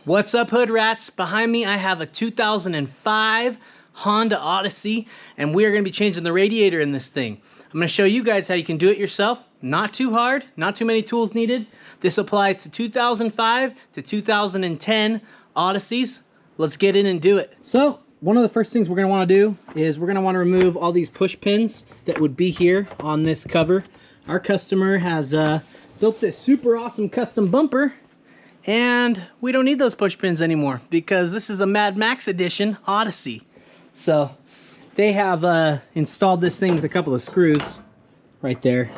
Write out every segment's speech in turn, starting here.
What's up, hood rats? Behind me I have a 2005 Honda Odyssey, and we are going to be changing the radiator in this thing. I'm going to show you guys how you can do it yourself. Not too hard, not too many tools needed. This applies to 2005 to 2010 Odysseys. Let's get in and do it. So one of the first things we're going to want to do is we're going to want to remove all these push pins that would be here on this cover. Our customer has built this super awesome custom bumper, and we don't need those push pins anymore because this is a Mad Max edition Odyssey. So they have installed this thing with a couple of screws right there.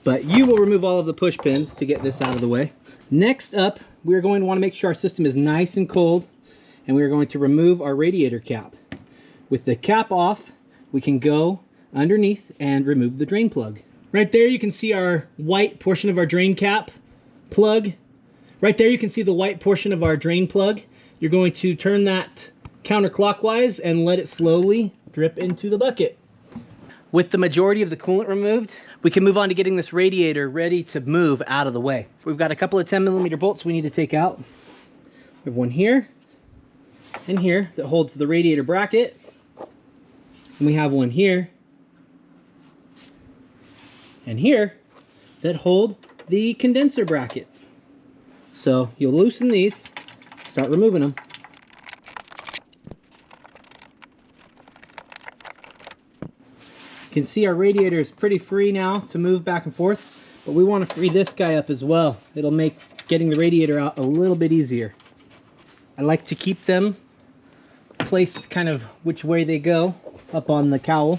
But you will remove all of the push pins to get this out of the way. Next up, we're going to want to make sure our system is nice and cold, and we're going to remove our radiator cap. With the cap off, we can go underneath and remove the drain plug. Right there you can see our white portion of our drain cap plug. Right there you can see the white portion of our drain plug. You're going to turn that counterclockwise and let it slowly drip into the bucket. With the majority of the coolant removed, we can move on to getting this radiator ready to move out of the way. We've got a couple of 10mm bolts we need to take out. We have one here and here that holds the radiator bracket. And we have one here and here that hold the condenser bracket. So you'll loosen these, start removing them. You can see our radiator is pretty free now to move back and forth, but we want to free this guy up as well. It'll make getting the radiator out a little bit easier. I like to keep them placed kind of which way they go up on the cowl.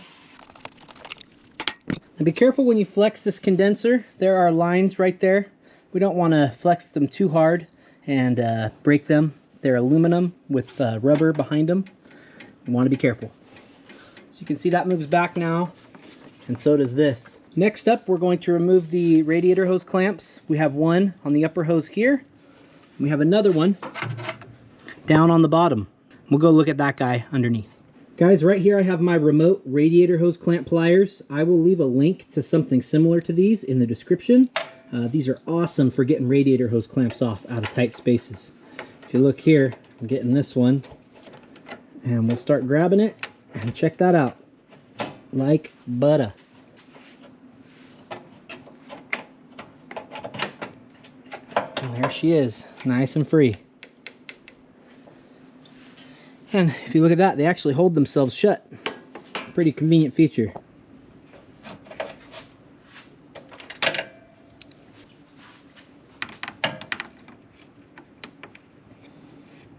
And be careful when you flex this condenser. There are lines right there. We don't want to flex them too hard and break them. They're aluminum with rubber behind them. You want to be careful. So you can see that moves back now, and so does this. Next up, we're going to remove the radiator hose clamps. We have one on the upper hose here. We have another one down on the bottom. We'll go look at that guy underneath. Guys, right here I have my remote radiator hose clamp pliers. I will leave a link to something similar to these in the description. These are awesome for getting radiator hose clamps off out of tight spaces. If you look here, I'm getting this one, and we'll start grabbing it, and check that out. Like butter. And there she is, nice and free. And if you look at that, they actually hold themselves shut. Pretty convenient feature.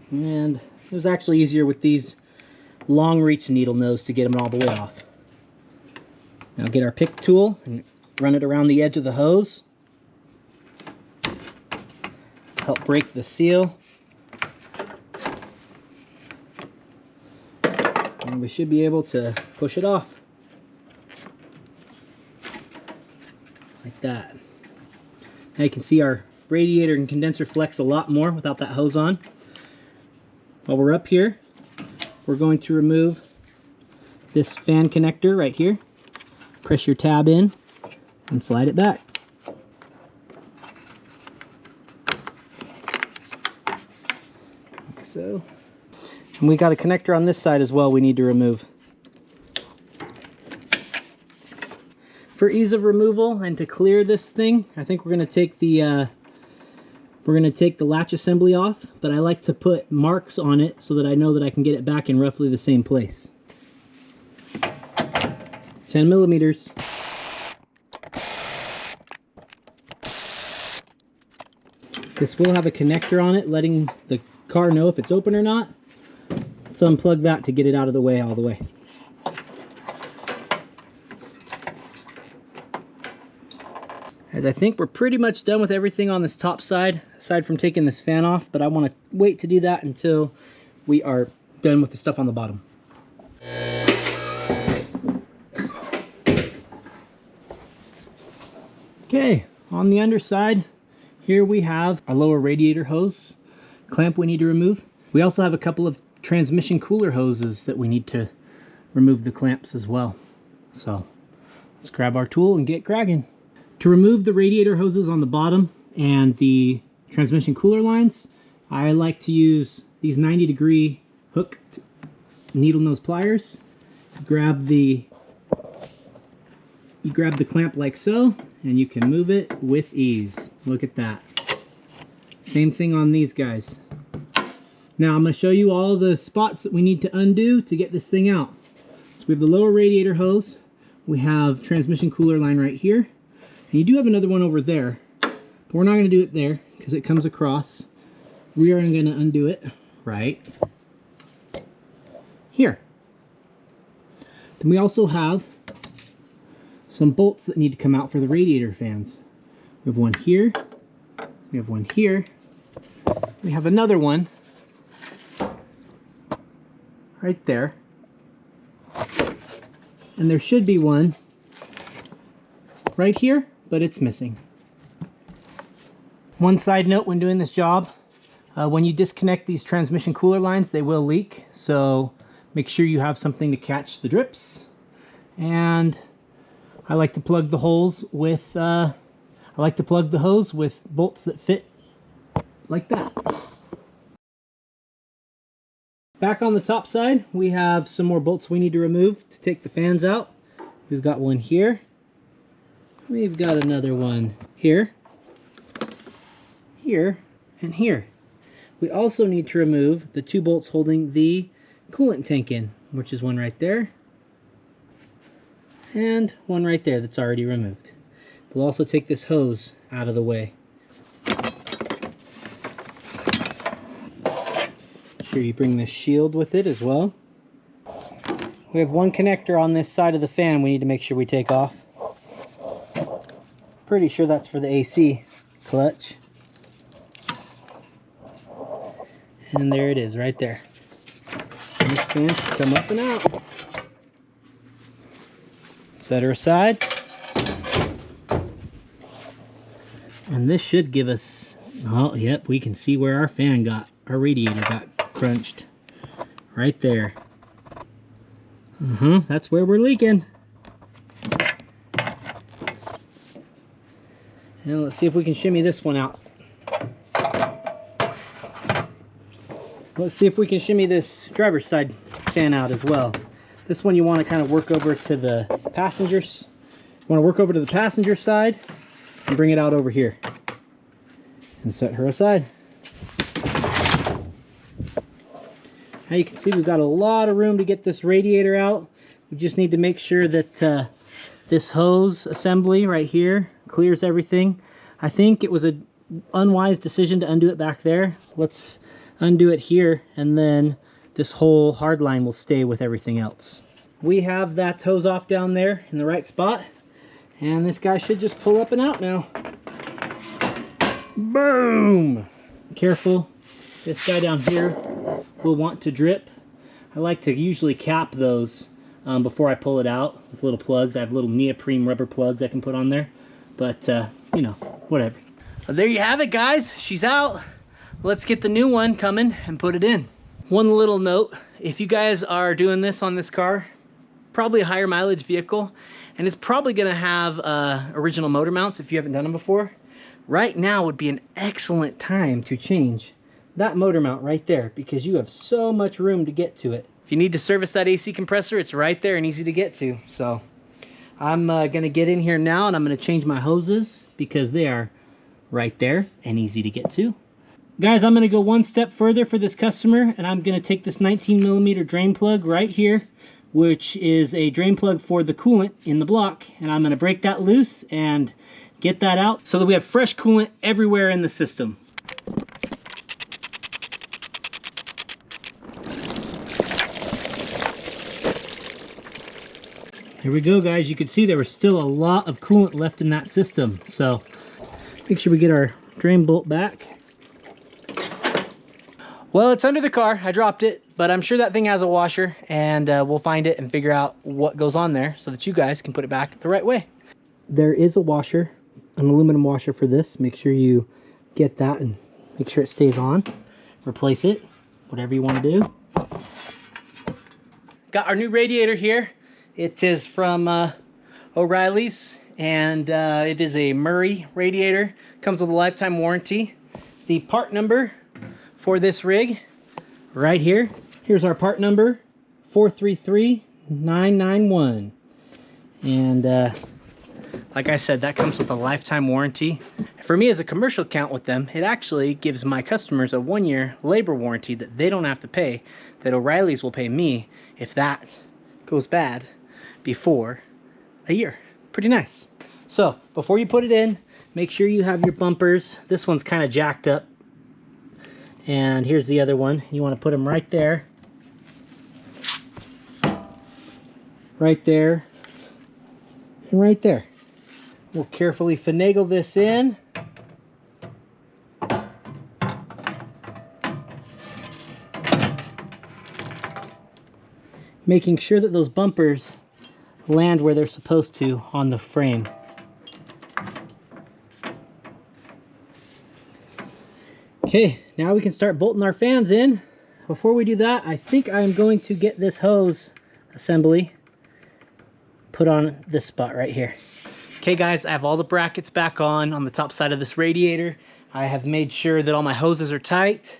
And it was actually easier with these long reach needle nose to get them all the way off. Now get our pick tool and run it around the edge of the hose. Help break the seal. And we should be able to push it off. Like that. Now you can see our radiator and condenser flex a lot more without that hose on. While we're up here, we're going to remove this fan connector right here. Press your tab in and slide it back. Like so. And we got a connector on this side as well we need to remove. For ease of removal and to clear this thing, I think we're going to take the latch assembly off, but I like to put marks on it so that I know that I can get it back in roughly the same place. 10mm. This will have a connector on it letting the car know if it's open or not. Let's unplug that to get it out of the way all the way. As I think we're pretty much done with everything on this top side, aside from taking this fan off, but I want to wait to do that until we are done with the stuff on the bottom. Okay, on the underside, here we have our lower radiator hose clamp we need to remove. We also have a couple of transmission cooler hoses that we need to remove the clamps as well. So let's grab our tool and get cracking. To remove the radiator hoses on the bottom and the transmission cooler lines, I like to use these 90-degree hook needle nose pliers. You grab the clamp like so, and you can move it with ease. Look at that. Same thing on these guys. Now I'm going to show you all the spots that we need to undo to get this thing out. So we have the lower radiator hose. We have transmission cooler line right here. And you do have another one over there. But we're not going to do it there because it comes across. We are going to undo it right here. Then we also have some bolts that need to come out for the radiator fans. We have one here. We have one here. We have another one right there. And there should be one right here, but it's missing. One side note when doing this job, when you disconnect these transmission cooler lines, they will leak. So make sure you have something to catch the drips. And I like to plug the holes with the hose with bolts that fit like that. Back on the top side, we have some more bolts we need to remove to take the fans out. We've got one here. We've got another one here, here, and here. We also need to remove the 2 bolts holding the coolant tank in, which is one right there and one right there that's already removed. We'll also take this hose out of the way. Sure you bring this shield with it as well. We have one connector on this side of the fan we need to make sure we take off. Pretty sure that's for the AC clutch. And there it is right there. And this fan should come up and out. Set her aside. And this should give us, oh yep, we can see where our radiator got crunched. Right there. That's where we're leaking. And let's see if we can shimmy this one out. Let's see if we can shimmy this driver's side fan out as well. This one you want to kind of work over to the passengers. You want to work over to the passenger side and bring it out over here. And set her aside. Now you can see we've got a lot of room to get this radiator out. We just need to make sure that this hose assembly right here clears everything. I think it was an unwise decision to undo it back there. Let's undo it here, and then this whole hard line will stay with everything else. We have that hose off down there in the right spot, and this guy should just pull up and out now. Boom! Careful, this guy down here will want to drip. I like to usually cap those before I pull it out with little plugs. I have little neoprene rubber plugs I can put on there, but you know, whatever. Well, there you have it, guys. She's out. Let's get the new one coming and put it in. One little note, if you guys are doing this on this car, probably a higher mileage vehicle, and it's probably gonna have original motor mounts if you haven't done them before. Right now would be an excellent time to change that motor mount right there, because you have so much room to get to it. If you need to service that AC compressor, it's right there and easy to get to. So I'm gonna get in here now and I'm gonna change my hoses because they are right there and easy to get to. Guys, I'm gonna go one step further for this customer, and I'm gonna take this 19mm drain plug right here, which is a drain plug for the coolant in the block, and I'm gonna break that loose and get that out so that we have fresh coolant everywhere in the system. Here we go, guys. You can see there was still a lot of coolant left in that system, so make sure we get our drain bolt back. Well, it's under the car. I dropped it, but I'm sure that thing has a washer, and we'll find it and figure out what goes on there so that you guys can put it back the right way. There is a washer, an aluminum washer for this. Make sure you get that and make sure it stays on. Replace it, whatever you want to do. Got our new radiator here. It is from O'Reilly's, and it is a Murray radiator. Comes with a lifetime warranty. The part number for this rig right here. Here's our part number, 433991. And like I said, that comes with a lifetime warranty. For me as a commercial account with them, it actually gives my customers a 1-year labor warranty that they don't have to pay, that O'Reilly's will pay me if that goes bad before a year. Pretty nice. So before you put it in, make sure you have your bumpers. This one's kind of jacked up. And here's the other one. You want to put them right there. Right there. And right there. We'll carefully finagle this in. Making sure that those bumpers land where they're supposed to on the frame. Okay, now we can start bolting our fans in. Before we do that, I think I'm going to get this hose assembly put on this spot right here. Okay guys, I have all the brackets back on the top side of this radiator. I have made sure that all my hoses are tight,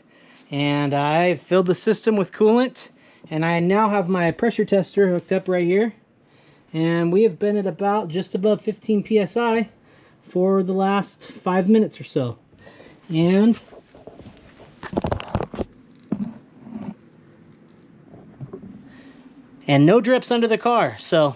and I filled the system with coolant, and I now have my pressure tester hooked up right here, and we have been at about just above 15 psi for the last 5 minutes or so. And no drips under the car, so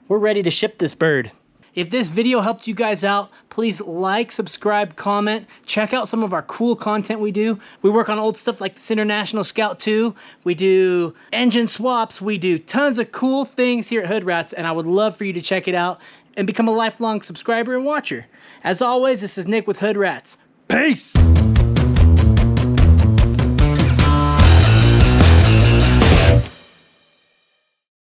we're ready to ship this bird. If this video helped you guys out, please like, subscribe, comment. Check out some of our cool content we do. We work on old stuff like this International Scout 2. We do engine swaps. We do tons of cool things here at Hood Rats, and I would love for you to check it out and become a lifelong subscriber and watcher. As always, this is Nick with Hood Rats. Peace!